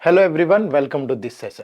Hello everyone, welcome to this session.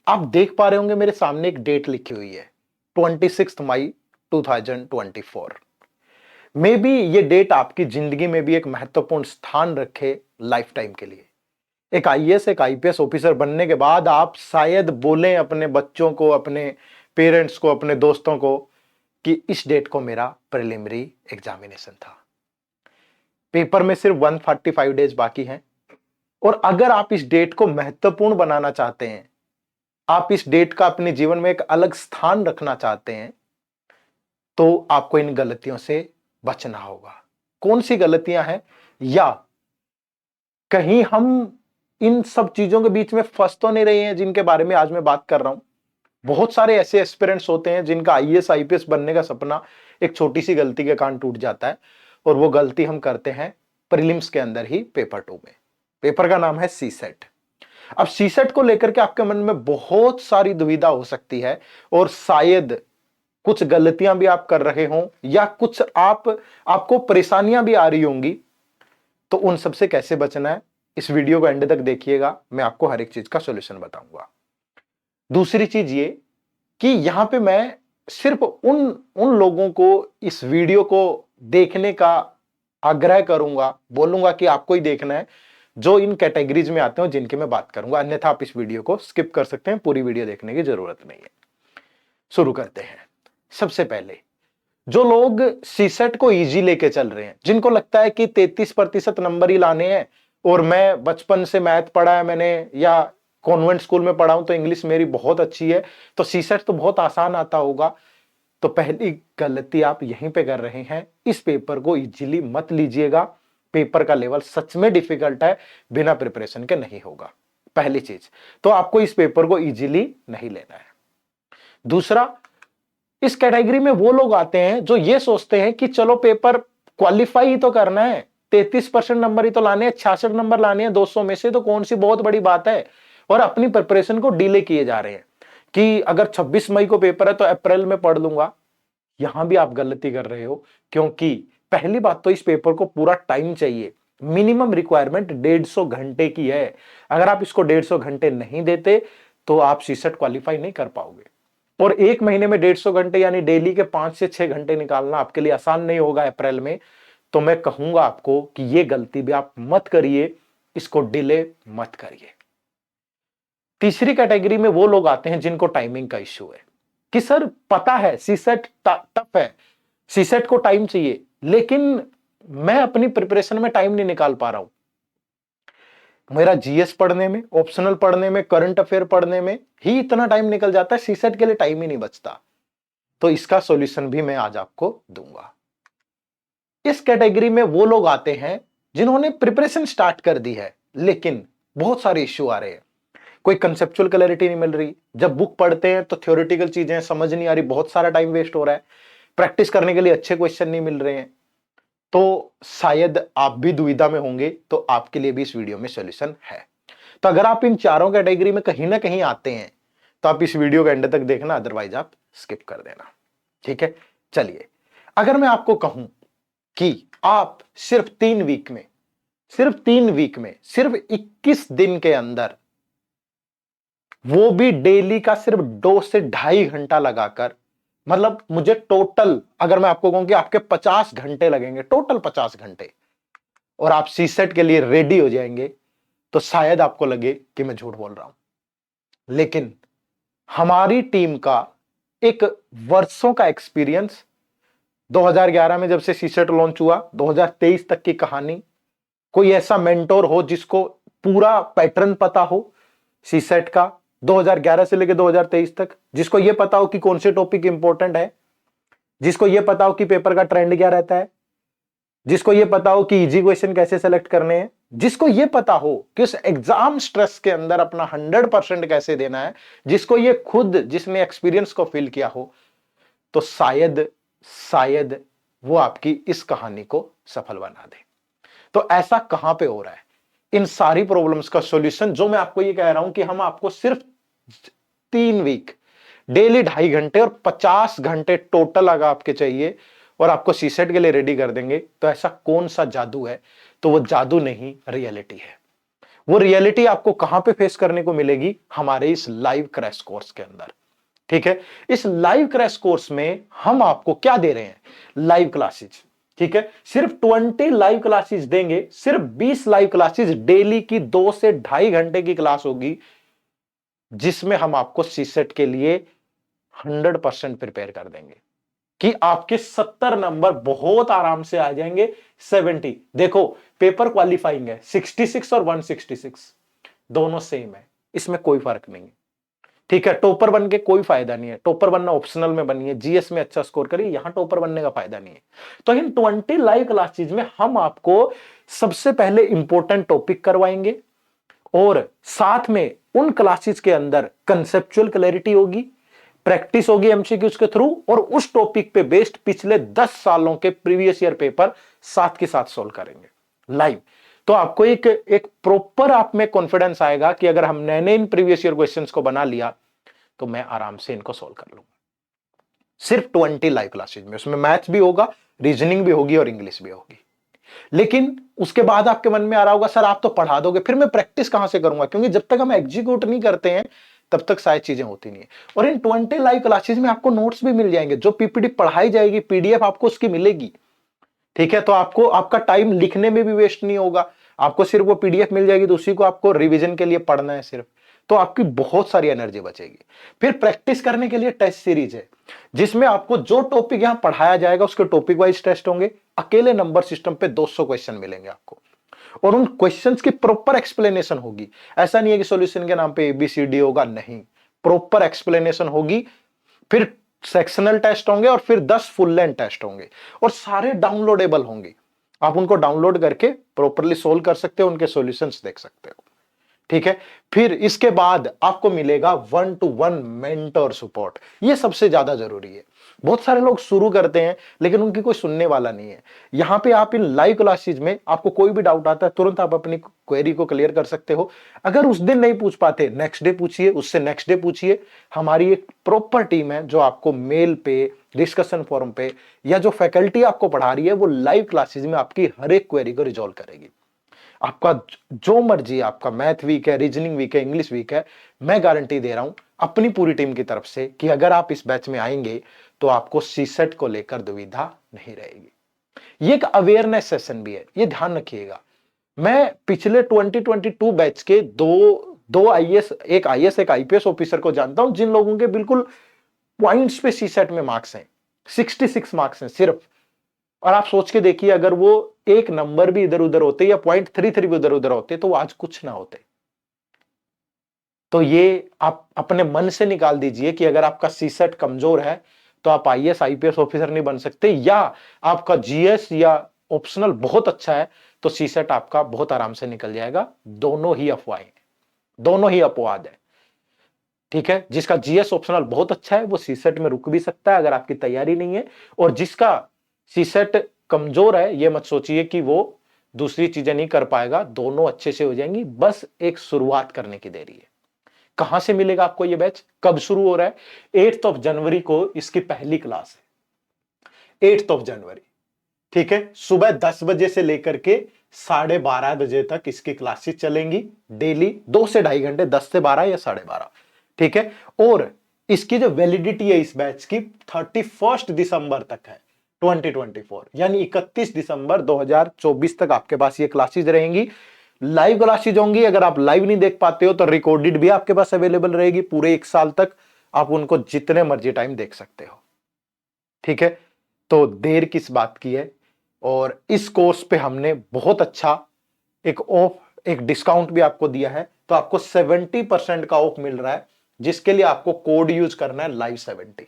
आप देख पा रहे होंगे मेरे सामने एक डेट लिखी हुई है 26 मई 2024। मे बी ये डेट आपकी जिंदगी में भी एक महत्वपूर्ण स्थान रखे लाइफ टाइम के लिए। एक आईएएस एक आईपीएस ऑफिसर बनने के बाद आप शायद बोलें अपने बच्चों को, अपने पेरेंट्स को, अपने दोस्तों को कि इस डेट को मेरा प्रिलिमिनरी एग्जामिनेशन था। पेपर में सिर्फ 145 डेज बाकी हैं और अगर आप इस डेट को महत्वपूर्ण बनाना चाहते हैं, आप इस डेट का अपने जीवन में एक अलग स्थान रखना चाहते हैं, तो आपको इन गलतियों से बचना होगा। कौन सी गलतियां हैं, या कहीं हम इन सब चीजों के बीच में फंस तो नहीं रहे हैं जिनके बारे में आज मैं बात कर रहा हूं। बहुत सारे ऐसे एस्पिरेंट्स होते हैं जिनका आईएएस आईपीएस बनने का सपना एक छोटी सी गलती के कारण टूट जाता है, और वो गलती हम करते हैं प्रीलिम्स के अंदर ही, पेपर 2 में। पेपर का नाम है सीसेट। अब सीसेट को लेकर के आपके मन में बहुत सारी दुविधा हो सकती है, और शायद कुछ गलतियां भी आप कर रहे हो, या कुछ आपको परेशानियां भी आ रही होंगी। तो उन सब से कैसे बचना है, इस वीडियो को एंड तक देखिएगा, मैं आपको हर एक चीज का सॉल्यूशन बताऊंगा। दूसरी चीज ये कि यहां पे मैं सिर्फ उन उन लोगों को इस वीडियो को देखने का आग्रह करूंगा, बोलूंगा कि आपको ही देखना है जो इन कैटेगरीज में आते हो जिनकी मैं बात करूंगा, अन्यथा आप इस वीडियो को स्किप कर सकते हैं, पूरी वीडियो देखने की जरूरत नहीं है। शुरू करते हैं। सबसे पहले, जो लोग सीसेट को इजी लेके चल रहे हैं, जिनको लगता है कि 33% नंबर ही लाने हैं, और मैं बचपन से मैथ पढ़ा है मैंने, या कॉन्वेंट स्कूल में पढ़ा हूं तो इंग्लिश मेरी बहुत अच्छी है, तो सीसेट तो बहुत आसान आता होगा। तो पहली गलती आप यहीं पे कर रहे हैं। इस पेपर को इजीली मत लीजिएगा। पेपर का लेवल सच में डिफिकल्ट है, बिना प्रिपरेशन के नहीं होगा। पहली चीज तो आपको इस पेपर को इजीली नहीं लेना है। दूसरा, इस कैटेगरी में वो लोग आते हैं जो ये सोचते हैं कि चलो पेपर क्वालिफाई ही तो करना है, 33% नंबर ही तो लाने हैं, 66 नंबर लाने हैं 200 में से, तो कौन सी बहुत बड़ी बात है, और अपनी प्रिपरेशन को डिले किए जा रहे हैं कि अगर 26 मई को पेपर है तो अप्रैल में पढ़ लूंगा। यहां भी आप गलती कर रहे हो, क्योंकि पहली बात तो इस पेपर को पूरा टाइम चाहिए। मिनिमम रिक्वायरमेंट 150 घंटे की है। अगर आप इसको 150 घंटे नहीं देते तो आप सीसेट क्वालिफाई नहीं कर पाओगे। और एक महीने में 150 घंटे यानी डेली के 5 से 6 घंटे निकालना आपके लिए आसान नहीं होगा अप्रैल में। तो मैं कहूंगा आपको कि यह गलती भी आप मत करिए, इसको डिले मत करिए। तीसरी कैटेगरी में वो लोग आते हैं जिनको टाइमिंग का इश्यू है, कि सर पता है सीसेट टफ है, सीसेट को टाइम चाहिए, लेकिन मैं अपनी प्रिपरेशन में टाइम नहीं निकाल पा रहा हूं। मेरा जीएस पढ़ने में, ऑप्शनल पढ़ने में, करंट अफेयर पढ़ने में ही इतना टाइम निकल जाता है, सीसेट के लिए टाइम ही नहीं बचता। तो इसका सॉल्यूशन भी मैं आज आपको दूंगा। इस कैटेगरी में वो लोग आते हैं जिन्होंने प्रिपरेशन स्टार्ट कर दी है, लेकिन बहुत सारे इश्यू आ रहे हैं। कोई कंसेप्चुअल क्लैरिटी नहीं मिल रही, जब बुक पढ़ते हैं तो थ्योरेटिकल चीजें समझ नहीं आ रही, बहुत सारा टाइम वेस्ट हो रहा है, प्रैक्टिस करने के लिए अच्छे क्वेश्चन नहीं मिल रहे हैं। तो शायद आप भी दुविधा में होंगे, तो आपके लिए भी इस वीडियो में सॉल्यूशन है। तो अगर आप इन चारों कैटेगरी में कहीं ना कहीं आते हैं तो आप इस वीडियो को एंड तक देखना, अदरवाइज आप स्किप कर देना। ठीक है, चलिए। अगर मैं आपको कहूं कि आप सिर्फ 3 वीक में, सिर्फ 21 दिन के अंदर, वो भी डेली का सिर्फ 2 से ढाई घंटा लगाकर, मतलब मुझे टोटल अगर मैं आपको कहूं कि आपके 50 घंटे लगेंगे, टोटल 50 घंटे, और आप सीसेट के लिए रेडी हो जाएंगे, तो शायद आपको लगे कि मैं झूठ बोल रहा हूं। लेकिन हमारी टीम का एक वर्षों का एक्सपीरियंस, 2011 में जब से सीसेट लॉन्च हुआ, 2023 तक की कहानी, कोई ऐसा मेंटोर हो जिसको पूरा पैटर्न पता हो सीसेट का 2011 से लेकर 2023 तक, जिसको यह पता हो कि कौन से टॉपिक इंपॉर्टेंट है, जिसको यह पता हो कि पेपर का ट्रेंड क्या रहता है, जिसको यह पता हो कि इजी क्वेश्चन कैसे सेलेक्ट करने हैं, जिसको यह पता हो कि उस एग्जाम स्ट्रेस के अंदर अपना 100% कैसे देना है, जिसको यह खुद, जिसने एक्सपीरियंस को फील किया हो, तो शायद शायद वो आपकी इस कहानी को सफल बना दे। तो ऐसा कहां पे हो रहा है? इन सारी प्रॉब्लम्स का सॉल्यूशन जो मैं आपको ये कह रहा हूं कि हम आपको सिर्फ 3 वीक, डेली 2.5 घंटे और 50 घंटे टोटल अगर आपके चाहिए, और आपको सीसेट के लिए रेडी कर देंगे, तो ऐसा कौन सा जादू है? तो वो जादू नहीं, रियलिटी है। वो रियलिटी आपको कहां पे फेस करने को मिलेगी? हमारे इस लाइव क्रैश कोर्स के अंदर। ठीक है, इस लाइव क्रैश कोर्स में हम आपको क्या दे रहे हैं? Live classes. ठीक है, सिर्फ 20 लाइव क्लासेस देंगे, सिर्फ 20 लाइव क्लासेस डेली की 2 से 2.5 घंटे की क्लास होगी, जिसमें हम आपको सीसेट के लिए 100% प्रिपेयर कर देंगे कि आपके 70 नंबर बहुत आराम से आ जाएंगे। 70 देखो, पेपर क्वालिफाइंग है, 66 और 166 दोनों सेम है, इसमें कोई फर्क नहीं है। ठीक है, टॉपर बन के कोई फायदा नहीं है, टॉपर बनना ऑप्शनल में बनिए, जीएस में अच्छा स्कोर करिए, यहां टॉपर बनने का फायदा नहीं है। तो इन 20 लाइव क्लासेज में हम आपको सबसे पहले इंपॉर्टेंट टॉपिक करवाएंगे और साथ में उन क्लासेस के अंदर कंसेप्चुअल क्लैरिटी होगी, प्रैक्टिस होगी एमसीक्यूज के थ्रू, और उस टॉपिक पे बेस्ड पिछले 10 सालों के प्रीवियस ईयर पेपर साथ के साथ सोल्व करेंगे लाइव। तो आपको एक प्रॉपर आप में कॉन्फिडेंस आएगा कि अगर हमने इन प्रीवियस ईयर क्वेश्चंस को बना लिया तो मैं आराम से इनको सोल्व कर लूंगा। सिर्फ 20 लाइव क्लासेज में, उसमें मैथ्स भी होगा, रीजनिंग भी होगी और इंग्लिश भी होगी। लेकिन उसके बाद आपके मन में आ रहा होगा, सर आप तो पढ़ा दोगे, फिर मैं प्रैक्टिस कहां से करूंगा? क्योंकि जब तक हम एग्जीक्यूट नहीं करते हैं तब तक शायद चीजें होती नहीं है। और इन 20 लाइव क्लासेस में आपको नोट्स भी मिल जाएंगे, जो पीपीटी पढ़ाई जाएगी, पीडीएफ आपको उसकी मिलेगी। ठीक है, तो आपको आपका टाइम लिखने में भी वेस्ट नहीं होगा, आपको सिर्फ वो पीडीएफ मिल जाएगी, तो उसी को आपको रिवीजन के लिए पढ़ना है सिर्फ, तो आपकी बहुत सारी एनर्जी बचेगी। फिर प्रैक्टिस करने के लिए टेस्ट सीरीज है, जिसमें आपको जो टॉपिक यहां पढ़ाया जाएगा उसके टॉपिक वाइज टेस्ट होंगे। अकेले नंबर सिस्टम पे 200 क्वेश्चन मिलेंगे आपको, और उन क्वेश्चंस की प्रॉपर एक्सप्लेनेशन होगी। ऐसा नहीं है कि सॉल्यूशन के नाम पे एबीसीडी होगा, नहीं, प्रॉपर एक्सप्लेनेशन होगी। फिर सेक्शनल टेस्ट होंगे और फिर 10 फुल लेंथ टेस्ट होंगे, और सारे डाउनलोडेबल होंगे। आप उनको डाउनलोड करके प्रॉपरली सोल्व कर सकते हो, उनके सॉल्यूशंस देख सकते हो। ठीक है, फिर इसके बाद आपको मिलेगा 1-to-1 मेंटर सपोर्ट। ये सबसे ज्यादा जरूरी है। बहुत सारे लोग शुरू करते हैं लेकिन उनकी कोई सुनने वाला नहीं है। यहां पे आप इन लाइव क्लासेज में आपको कोई भी डाउट आता है, तुरंत आप अपनी क्वेरी को क्लियर कर सकते हो। अगर उस दिन नहीं पूछ पाते, नेक्स्ट डे पूछिए, उससे नेक्स्ट डे पूछिए। हमारी एक प्रॉपर टीम है जो आपको मेल पे, डिस्कशन फोरम पे, या जो फैकल्टी आपको पढ़ा रही है वो लाइव क्लासेज में आपकी हर एक क्वेरी को रिजॉल्व करेगी। आपका जो मर्जी, आपका मैथ वीक है, रीजनिंग वीक है, इंग्लिश वीक है, मैं गारंटी दे रहा हूं अपनी पूरी टीम की तरफ से कि अगर आप इस बैच में आएंगे तो आपको सीसेट को लेकर दुविधा नहीं रहेगी। ये एक अवेयरनेस सेशन भी है, ये ध्यान रखिएगा। मैं पिछले 2022 बैच के दो आईएएस, एक आईएएस एक आईपीएस ऑफिसर को जानता हूं जिन लोगों के बिल्कुल पॉइंट्स पे सीसेट में मार्क्स हैं, 66 मार्क्स हैं सिर्फ। और आप सोच के देखिए, अगर वो एक नंबर भी इधर उधर होते या 0.33 भी इधर उधर होते तो वो आज कुछ ना होते। तो ये आप अपने मन से निकाल दीजिए कि अगर आपका सीसेट कमजोर है तो आप आईएएस आईपीएस ऑफिसर नहीं बन सकते, या आपका जीएस या ऑप्शनल बहुत अच्छा है तो सीसेट आपका बहुत आराम से निकल जाएगा। दोनों ही अफवाहें, दोनों ही अपवाद है। ठीक है, जिसका जीएस ऑप्शनल बहुत अच्छा है वो सीसेट में रुक भी सकता है अगर आपकी तैयारी नहीं है, और जिसका सीसेट कमजोर है ये मत सोचिए कि वो दूसरी चीजें नहीं कर पाएगा, दोनों अच्छे से हो जाएंगी। बस एक शुरुआत करने की देरी है। कहां से मिलेगा आपको ये बैच, कब शुरू हो रहा है? 8 जनवरी को इसकी पहली क्लास है, 8 जनवरी। ठीक है, सुबह 10 बजे से लेकर के 12:30 बजे तक इसकी क्लासेस चलेंगी डेली, 2 से 2.5 घंटे, 10 से 12 या 12:30। ठीक है, और इसकी जो वैलिडिटी है इस बैच की 31 दिसंबर तक है 2024, यानी 31 दिसंबर 2024 तक आपके पास ये क्लासेज रहेंगी। लाइव क्लासेज होंगी, अगर आप लाइव नहीं देख पाते हो तो रिकॉर्डेड भी आपके पास अवेलेबल रहेगी पूरे 1 साल तक, आप उनको जितने मर्जी टाइम देख सकते हो। ठीक है, तो देर किस बात की है। और इस कोर्स पे हमने बहुत अच्छा एक डिस्काउंट भी आपको दिया है, तो आपको 70% का ऑफ मिल रहा है, जिसके लिए आपको कोड यूज करना है लाइव 70।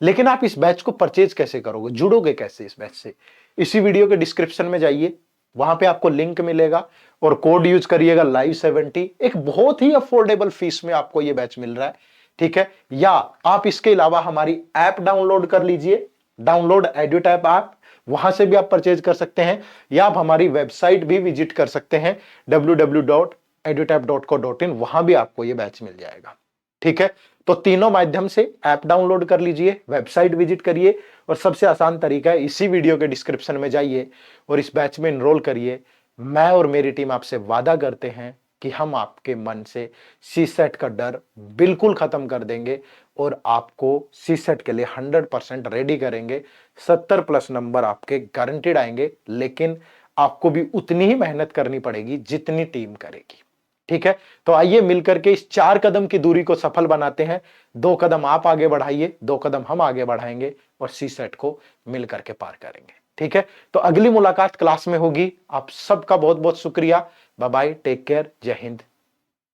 लेकिन आप इस बैच को परचेज कैसे करोगे, जुड़ोगे कैसे इस बैच से? इसी वीडियो के डिस्क्रिप्शन में जाइए, वहां पे आपको लिंक मिलेगा और कोड यूज करिएगा लाइव 70। एक बहुत ही अफोर्डेबल फीस में आपको यह बैच मिल रहा है। ठीक है, या आप इसके अलावा हमारी ऐप डाउनलोड कर लीजिए, डाउनलोड एड्यूटैप ऐप, वहां से भी आप परचेज कर सकते हैं, या आप हमारी वेबसाइट भी विजिट कर सकते हैं www.edutap.co.in, वहां भी आपको यह बैच मिल जाएगा। ठीक है, तो तीनों माध्यम से ऐप डाउनलोड कर लीजिए, वेबसाइट विजिट करिए, और सबसे आसान तरीका है इसी वीडियो के डिस्क्रिप्शन में जाइए और इस बैच में एनरोल करिए। मैं और मेरी टीम आपसे वादा करते हैं कि हम आपके मन से सीसेट का डर बिल्कुल खत्म कर देंगे और आपको सीसेट के लिए 100% रेडी करेंगे। 70+ नंबर आपके गारंटेड आएंगे, लेकिन आपको भी उतनी ही मेहनत करनी पड़ेगी जितनी टीम करेगी। ठीक है, तो आइए मिलकर के इस 4 कदम की दूरी को सफल बनाते हैं। 2 कदम आप आगे बढ़ाइए, 2 कदम हम आगे बढ़ाएंगे और सीसेट को मिलकर के पार करेंगे। ठीक है, तो अगली मुलाकात क्लास में होगी। आप सबका बहुत बहुत शुक्रिया। बाय बाय, टेक केयर, जय हिंद,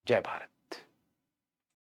जय भारत।